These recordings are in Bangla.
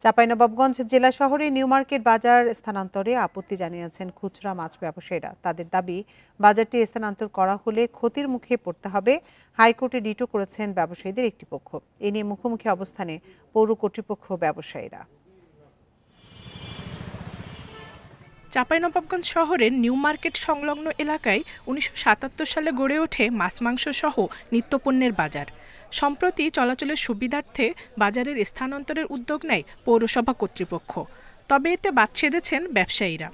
চাঁপাইনবাবগঞ্জ জেলা শহরে নিউ মার্কেট বাজার স্থানান্তরে আপত্তি জানিয়েছেন খুচরা মাছ ব্যবসায়ীরা। তাদের দাবি, বাজারটি স্থানান্তর করা হলে ক্ষতির মুখে পড়তে হবে। হাইকোর্টে রিটও করেছেন ব্যবসায়ীদের একটি পক্ষ। এ নিয়ে মুখোমুখি অবস্থানে পৌর কর্তৃপক্ষ ব্যবসায়ীরা। চাঁপাইনবাবগঞ্জ শহরের নিউ মার্কেট সংলগ্ন এলাকায় ১৯৭৭ সালে গড়ে ওঠে মাছ মাংস সহ নিত্যপণ্যের বাজার। সম্প্রতি চলাচলের সুবিধার্থে বাজারের স্থানান্তরের উদ্যোগ নেয় পৌরসভা কর্তৃপক্ষ। তবে এতে বাদ সেধেছেন ব্যবসায়ীরা।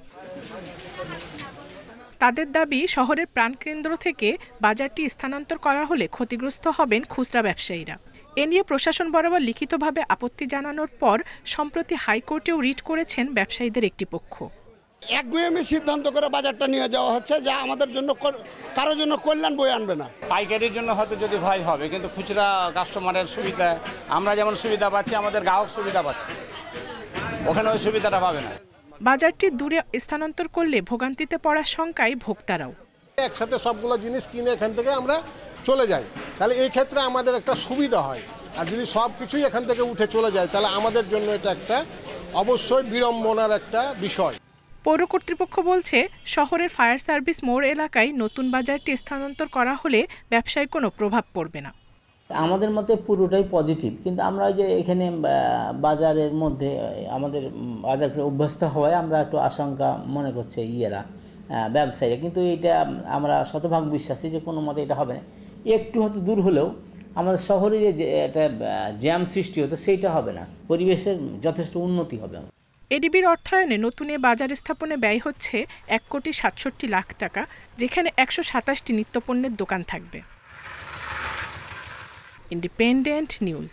তাদের দাবি, শহরের প্রাণকেন্দ্র থেকে বাজারটি স্থানান্তর করা হলে ক্ষতিগ্রস্ত হবেন খুচরা ব্যবসায়ীরা। এ নিয়ে প্রশাসন বরাবর লিখিতভাবে আপত্তি জানানোর পর সম্প্রতি হাইকোর্টেও রিট করেছেন ব্যবসায়ীদের একটি পক্ষ। একগুঁয়েমি সিদ্ধান্ত করে বাজারটা নিয়ে যাওয়া হচ্ছে, যা আমাদের জন্য কারোর জন্য কল্যাণ বয়ে আনবে না। পাইকারির জন্য হয়তো যদি ভয় হবে, কিন্তু খুচরা কাস্টমারের সুবিধা, আমরা যেমন সুবিধা পাচ্ছি আমাদের গ্রাহক সুবিধা পাচ্ছে, ওখানে ওই সুবিধাটা পাবে না। বাজারটি দূরে স্থানান্তর করলে ভোগান্তিতে পড়ার শঙ্কায় ভোক্তারাও। একসাথে সবগুলো জিনিস কিনে এখান থেকে আমরা চলে যাই, তাহলে এই ক্ষেত্রে আমাদের একটা সুবিধা হয়। আর যদি সব কিছুই এখান থেকে উঠে চলে যায়, তাহলে আমাদের জন্য এটা একটা অবশ্যই বিড়ম্বনার একটা বিষয়। পৌর কর্তৃপক্ষ বলছে, শহরের ফায়ার সার্ভিস মোড় এলাকায় নতুন বাজারটি স্থানান্তর করা হলে ব্যবসায় কোনো প্রভাব পড়বে না। আমাদের মতে পুরোটাই পজিটিভ, কিন্তু আমরা যে এখানে বাজারের মধ্যে আমাদের বাজারকে অভ্যস্ত হওয়ায় আমরা একটু আশঙ্কা মনে করছে ব্যবসায়ীরা, কিন্তু এটা আমরা শতভাগ বিশ্বাসী যে কোনো মতে এটা হবে না। একটু হয়তো দূর হলেও আমাদের শহরে যে একটা জ্যাম সৃষ্টি হতো সেইটা হবে না, পরিবেশের যথেষ্ট উন্নতি হবে। এডিবির অর্থায়নে নতুন এ বাজার স্থাপনে ব্যয় হচ্ছে ১,৬৭,০০,০০০ টাকা, যেখানে ১২৭টি নিত্যপণ্যের দোকান থাকবে। Independent news.